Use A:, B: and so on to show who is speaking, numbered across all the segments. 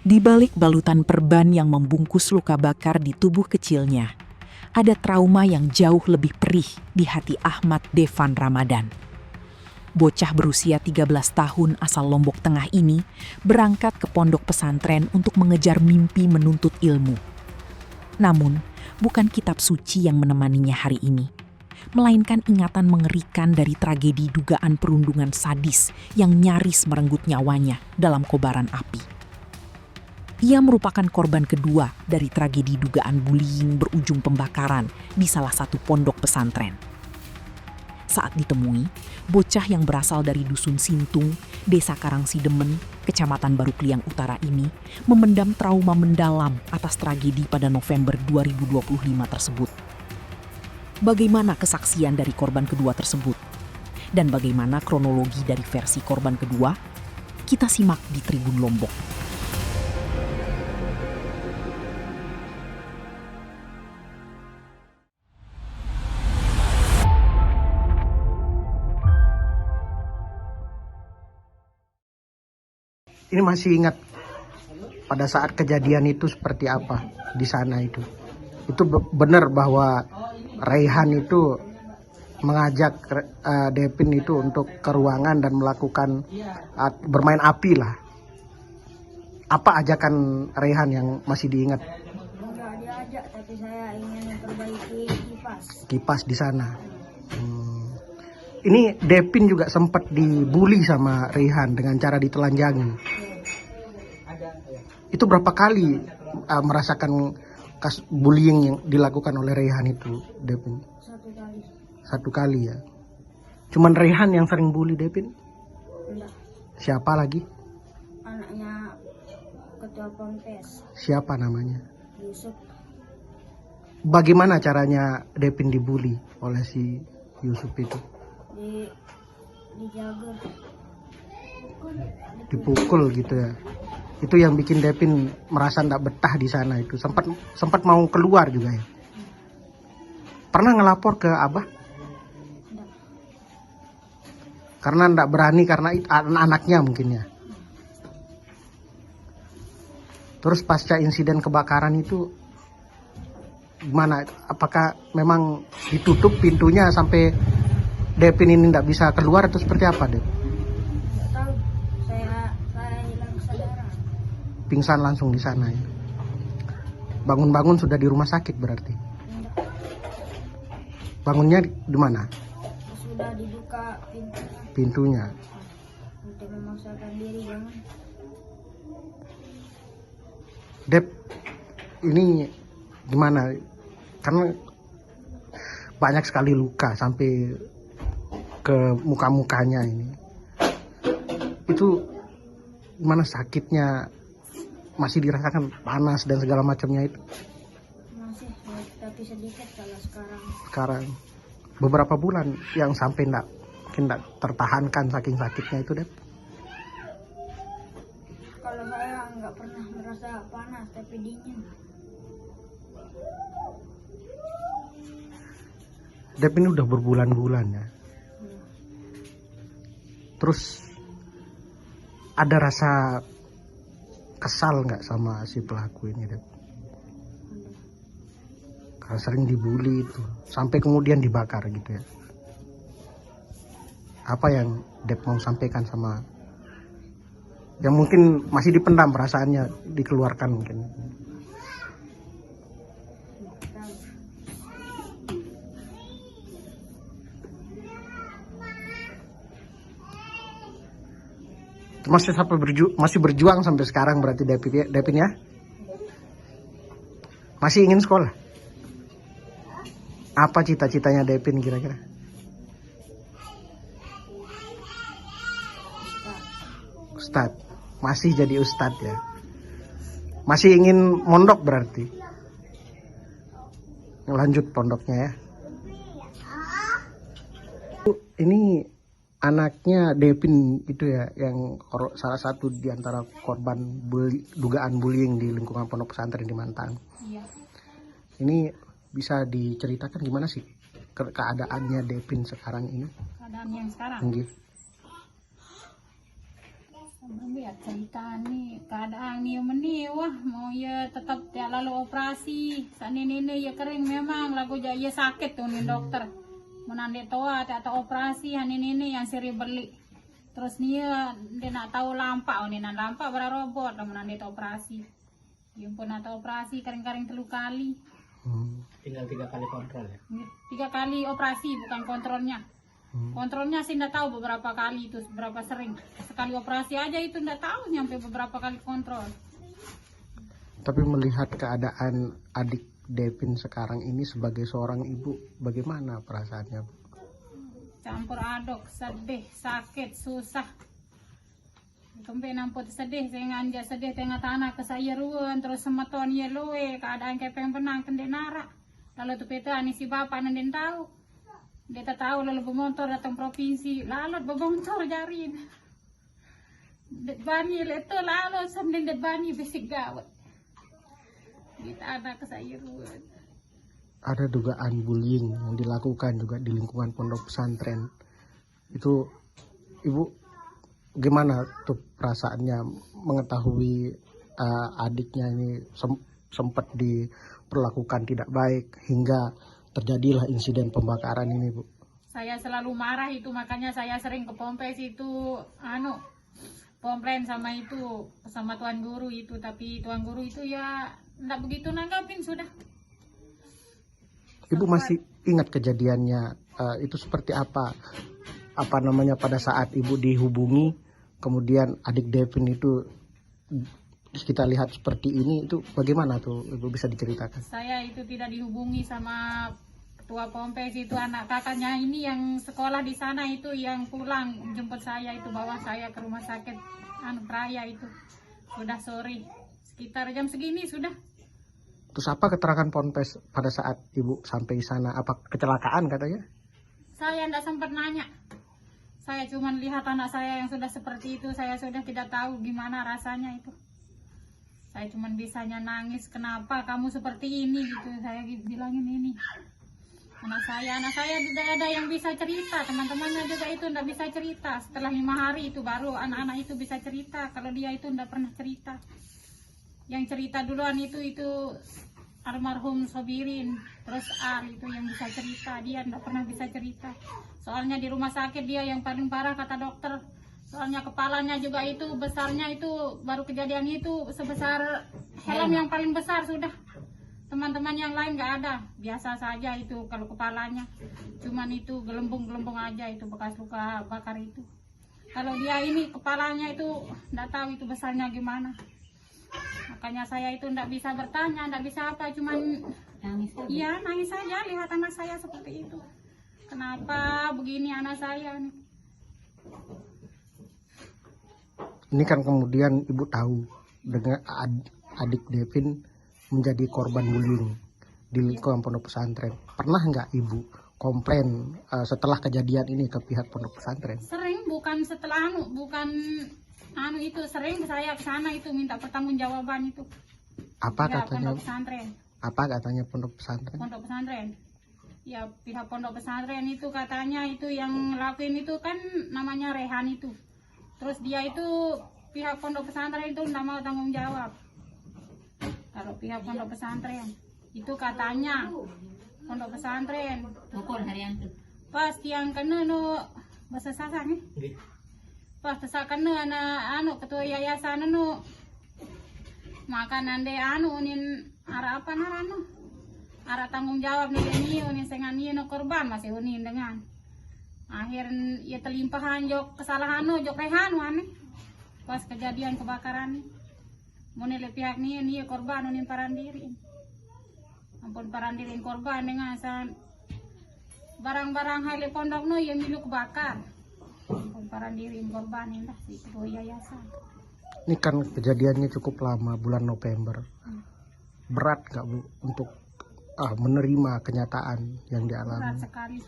A: Di balik balutan perban yang membungkus luka bakar di tubuh kecilnya, ada trauma yang jauh lebih perih di hati Ahmad Devan Ramadan. Bocah berusia 13 tahun asal Lombok Tengah ini berangkat ke pondok pesantren untuk mengejar mimpi menuntut ilmu. Namun, bukan kitab suci yang menemaninya hari ini, melainkan ingatan mengerikan dari tragedi dugaan perundungan sadis yang nyaris merenggut nyawanya dalam kobaran api. Ia merupakan korban kedua dari tragedi dugaan bullying berujung pembakaran di salah satu pondok pesantren. Saat ditemui, bocah yang berasal dari Dusun Sintung, Desa Karangsidemen, Kecamatan Barukliang Utara ini memendam trauma mendalam atas tragedi pada November 2025 tersebut. Bagaimana kesaksian dari korban kedua tersebut? Dan bagaimana kronologi dari versi korban kedua? Kita simak di Tribun Lombok.
B: Ini masih ingat pada saat kejadian itu seperti apa di sana itu. Itu benar bahwa Raihan itu mengajak Devin itu untuk ke ruangan dan melakukan bermain api lah. Apa ajakan Raihan yang masih diingat?
C: Enggak diajak, tapi saya ingin memperbaiki
B: Kipas di sana. Ini Devin juga sempat dibully sama Raihan dengan cara ditelanjangi. Itu berapa kali merasakan kasus bullying yang dilakukan oleh Raihan itu, Devin? Satu kali ya. Cuman Raihan yang sering bully Devin?
C: Enggak.
B: Siapa lagi?
C: Anaknya ketua Ponpes,
B: Siapa namanya?
C: Yusuf.
B: Bagaimana caranya Devin dibully oleh si Yusuf itu?
C: Dijaga.
B: Dipukul gitu ya. Itu yang bikin Devin merasa tidak betah di sana itu. Sempat mau keluar juga ya. Pernah ngelapor ke Abah?
C: Enggak.
B: Karena tidak berani karena anaknya mungkin ya. Terus pasca insiden kebakaran itu gimana? Apakah memang ditutup pintunya sampai Devin ini tidak bisa keluar atau seperti apa, Dev?
C: Enggak tahu. Saya hilang kesadaran.
B: Pingsan langsung di sana ya. Bangun-bangun sudah di rumah sakit berarti.
C: Enggak.
B: Bangunnya di mana?
C: Sudah dibuka
B: Pintunya.
C: untuk memaksakan diri jangan.
B: Dev, ini gimana? Karena banyak sekali luka sampai ke muka-mukanya ini. Itu gimana sakitnya? Masih dirasakan panas dan segala macamnya itu?
C: Masih, tapi sedikit kalau sekarang.
B: Sekarang beberapa bulan yang sampai tidak tertahankan saking sakitnya itu, Dev?
C: Kalau saya nggak pernah merasa panas, tapi dingin.
B: Dev ini udah berbulan-bulan ya. Terus ada rasa kesal nggak sama si pelaku ini, Dev? Karena sering dibully itu sampai kemudian dibakar gitu ya. Apa yang Dev mau sampaikan sama yang mungkin masih dipendam perasaannya, dikeluarkan mungkin? Masih berjuang sampai sekarang berarti Devin ya? Masih ingin sekolah? Apa cita-citanya Devin kira-kira? Ustadz. Masih jadi ustadz ya? Masih ingin mondok berarti? Lanjut pondoknya ya? Ini anaknya Devin itu ya, yang salah satu di antara korban dugaan bullying di lingkungan pondok pesantren di Mantang.
C: Iya.
B: Ini bisa diceritakan gimana sih keadaannya Devin sekarang ini?
C: Keadaan yang sekarang.
B: Nggih.
D: Lihat cerita nih keadaan dia meniwah mau ya tetap ya lalu operasi saat ini ya kering memang lagu ya sakit tuh nih dokter menandai toa atau operasi ini yang seri beli terus dia nak tahu lampak nih lampak berarobot menandai operasi yang pun atau operasi kering-kering 3 kali
B: Tinggal 3 kali kontrol ya?
D: 3 kali operasi bukan kontrolnya. Kontrolnya sih nggak tahu beberapa kali itu berapa sering. Sekali operasi aja itu nggak tahu nyampe beberapa kali kontrol.
B: Tapi melihat keadaan adik Devin sekarang ini sebagai seorang ibu, bagaimana perasaannya, Bu?
D: Campur aduk, sedih, sakit, susah. Kempe namput sedih, saya nganja sedih tengah tanah ke saya ruan terus semeton ya loe keadaan kepeng penang kendenara. Lalu tuh peta ani si bapak nenden tahu. Dia tak tahu lalu bermotor datang provinsi, lalu bermotor jarin. Det bani leto lalu sambil det bani besik gawat. Kita anak ke saya ruan.
B: Ada dugaan bullying yang dilakukan juga di lingkungan pondok pesantren. Itu Ibu gimana tuh perasaannya mengetahui adiknya ini sempat diperlakukan tidak baik hingga terjadilah insiden pembakaran ini, Bu?
D: Saya selalu marah itu makanya saya sering ke Pompes itu komplain sama tuan guru itu, tapi tuan guru itu ya enggak begitu nanggapin sudah.
B: Ibu masih ingat kejadiannya itu seperti apa? Apa namanya pada saat Ibu dihubungi kemudian adik Devin itu kita lihat seperti ini, itu bagaimana tuh Ibu bisa diceritakan?
D: Saya itu tidak dihubungi sama ketua Pompes itu, anak kakaknya ini yang sekolah di sana itu yang pulang jemput saya itu bawa saya ke rumah sakit Praya itu sudah sore sekitar jam segini sudah.
B: Terus apa keterangan Pompes pada saat Ibu sampai di sana? Apa kecelakaan katanya?
D: Saya tidak sempat nanya. Saya cuma lihat anak saya yang sudah seperti itu, saya sudah tidak tahu gimana rasanya itu. Saya cuma bisanya nangis, kenapa kamu seperti ini gitu, saya bilangin ini. Anak saya tidak ada yang bisa cerita, teman-temannya juga itu tidak bisa cerita. Setelah 5 hari itu baru anak-anak itu bisa cerita, kalau dia itu tidak pernah cerita. Yang cerita duluan itu almarhum Sobirin, terus Al itu yang bisa cerita, dia tidak pernah bisa cerita. Soalnya di rumah sakit dia yang paling parah kata dokter. Soalnya kepalanya juga itu besarnya itu baru kejadian itu sebesar helm yang paling besar sudah. Teman-teman yang lain nggak ada, biasa saja itu kalau kepalanya. Cuman itu gelembung-gelembung aja itu bekas luka bakar itu. Kalau dia ini kepalanya itu nggak tahu itu besarnya gimana. Makanya saya itu nggak bisa bertanya, nggak bisa apa, cuman nangis saja. Iya nangis saja lihat anak saya seperti itu. Kenapa begini anak saya nih?
B: Ini kan kemudian Ibu tahu dengan adik Devin menjadi korban bullying di lingkungan pondok pesantren. Pernah nggak Ibu komplain setelah kejadian ini ke pihak pondok pesantren?
D: Sering, bukan setelah itu sering saya ke sana itu minta pertanggungjawaban itu.
B: Apa
D: ya,
B: katanya?
D: Pondok pesantren.
B: Apa katanya pondok pesantren?
D: Pondok pesantren. Ya pihak pondok pesantren itu katanya itu yang lakuin itu kan namanya Rehan itu. Terus dia itu pihak pondok pesantren itu nggak mau tanggung jawab. Kalau pihak pondok pesantren itu katanya pondok pesantren
E: Pukul Haryanto.
D: pas yang kena no bahasa sasa nih. Pas tesakan no ketua yayasan no makan ande unin arah apa narano arah tanggung jawab nih unin sengan no korban masih unin dengan akhir ya telimpahan jok kesalahan no jok Rehan wane pas kejadian kebakaran nih. Monele pihak nih korban unin parandirin. Ampun parandirin korban dengan barang-barang haile pondok no yang milu kebakar. Ampun parandirin korban indah si ketua yayasan.
B: Ini kan kejadiannya cukup lama, bulan November. Berat nggak Bu untuk menerima kenyataan yang dialami?
D: Berat sekali.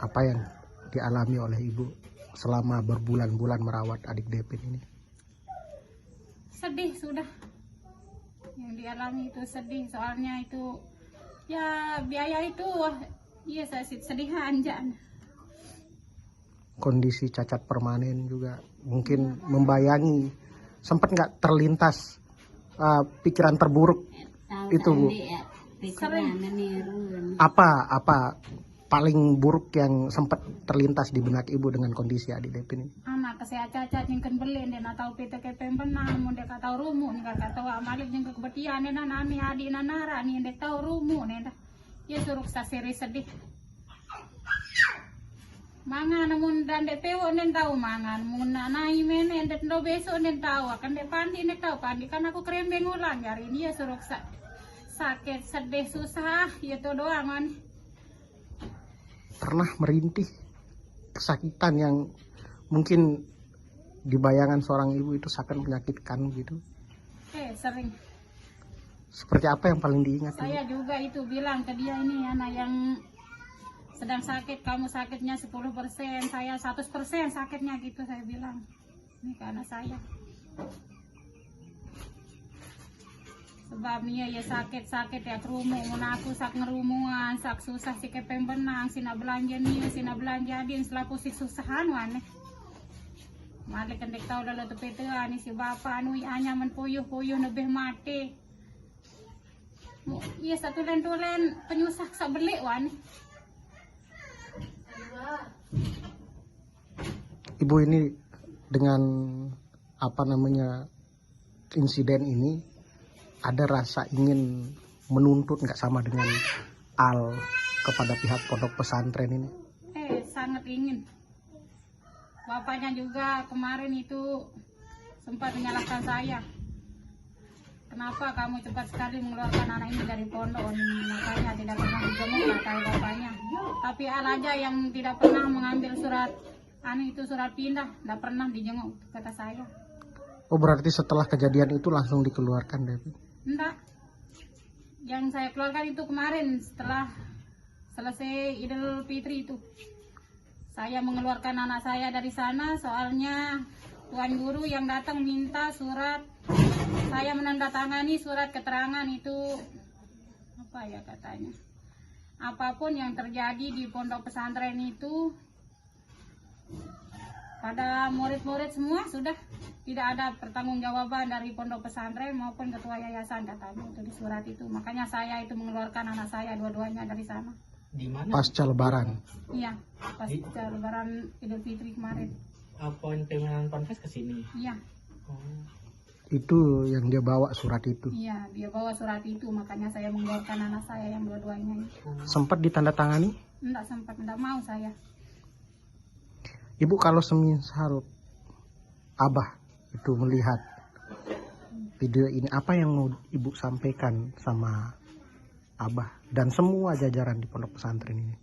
B: Apa yang dialami oleh Ibu selama berbulan-bulan merawat adik Devin ini?
D: Sedih sudah. Yang dialami itu sedih soalnya itu ya biaya itu saya sedih anjan.
B: Kondisi cacat permanen juga mungkin membayangi, sempat nggak terlintas pikiran terburuk itu Bu? Apa paling buruk yang sempat terlintas di benak Ibu dengan kondisi adik Devin ini?
D: Anak saya cacat yang beli dia nak tahu pita kepen benar mun dia tahu rumu ni kata wa malik yang kebetian ni nani adik nanara ni dia tahu rumu ni dah ya suruh sasiri sedih mangan mun dan dek pewo nen tahu mangan mun nai menen dek do besok nen tahu akan dek pandi nen tahu pandi kan aku kerembeng ulang hari ini ya suruh sakit sedih susah ya itu doang man.
B: Pernah merintih kesakitan yang mungkin di bayangan seorang ibu itu sangat menyakitkan gitu?
D: Sering.
B: Seperti apa yang paling diingat?
D: Saya juga itu bilang ke dia ini anak yang sedang sakit, kamu sakitnya 10%, saya 100% sakitnya gitu saya bilang. Ini ke anak saya. Sebab nih ya sakit-sakit ya kerumu, mun aku sak ngerumuan, sak susah si kepeng benang, sina belanja nih, sina belanja din selaku si susahan wane. Malik kendek tau dalam tepetean si bapak anu hanya menpuyuh-puyuh lebih mati. Iya satu tulen penyusah sak belik wane.
B: Ibu ini dengan apa namanya insiden ini ada rasa ingin menuntut nggak sama dengan Al kepada pihak pondok pesantren ini?
D: Sangat ingin. Bapaknya juga kemarin itu sempat menyalahkan saya. Kenapa kamu cepat sekali mengeluarkan anak ini dari pondok? Makanya tidak pernah dijenguk kata bapaknya. Tapi Al aja yang tidak pernah mengambil surat surat pindah, tidak pernah dijenguk kata saya.
B: Oh berarti setelah kejadian itu langsung dikeluarkan Devi?
D: Enggak. Yang saya keluarkan itu kemarin setelah selesai Idul Fitri itu. Saya mengeluarkan anak saya dari sana soalnya tuan guru yang datang minta surat. Saya menandatangani surat keterangan itu apa ya katanya. Apapun yang terjadi di pondok pesantren itu pada murid-murid semua sudah tidak ada pertanggungjawaban dari pondok pesantren maupun ketua yayasan katanya itu di surat itu. Makanya saya itu mengeluarkan anak saya dua-duanya dari sana.
E: Di mana?
B: Pasca Lebaran.
D: Iya, pasca Lebaran Idul Fitri kemarin.
E: Apa pimpinan ponpes ke sini?
D: Iya.
E: Oh.
B: Itu yang dia bawa surat itu.
D: Iya, dia bawa surat itu makanya saya mengeluarkan anak saya yang dua-duanya.
B: Sempat ditandatangani?
D: Enggak sempat, enggak mau saya.
B: Ibu kalau semisal Abah itu melihat video ini, apa yang mau Ibu sampaikan sama Abah dan semua jajaran di pondok pesantren ini?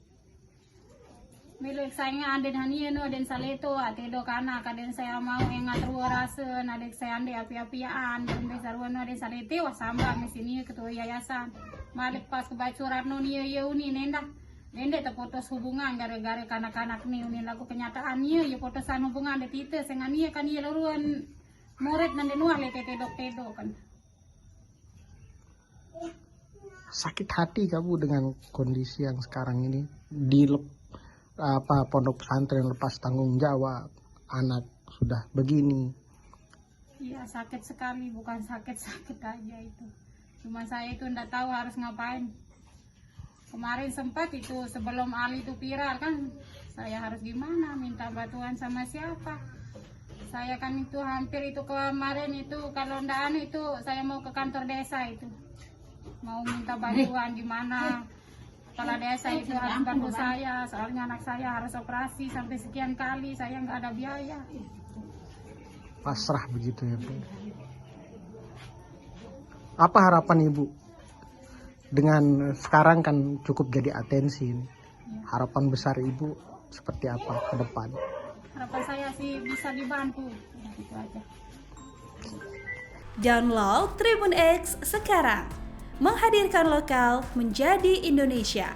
D: Milik saya aden hanian aden saleto atedo kana kaden saya mau engat ruarasen adek saya ande api-apian dan besarwan aden salete wasamba mesini ketua yayasan malik pas kebaca surat no nia uni nenda te fotos hubungan gara-gara kanak-kanak nih uni lagu kenyataan nia ya fotosan hubungan de tite sengan nia kan nia laruan murid nande nuah le tedo kan.
B: Sakit hati kamu dengan kondisi yang sekarang ini di pondok pesantren lepas tanggung jawab, anak sudah begini.
D: Iya sakit sekali, bukan sakit aja itu. Cuma saya itu ndak tahu harus ngapain. Kemarin sempat itu sebelum Ali itu viral kan, saya harus gimana, minta bantuan sama siapa. Saya kan itu hampir itu kemarin itu kalau ndak anu itu saya mau ke kantor desa itu. Mau minta bantuan gimana. Kepala desa itu harus bantu saya, soalnya anak saya harus operasi sampai sekian kali, saya nggak ada biaya.
B: Pasrah begitu ya Bu. Apa harapan Ibu? Dengan sekarang kan cukup jadi atensi. Harapan besar Ibu seperti apa ke depan?
D: Harapan saya sih bisa dibantu, gitu aja.
F: Download Tribun X sekarang. Menghadirkan lokal menjadi Indonesia.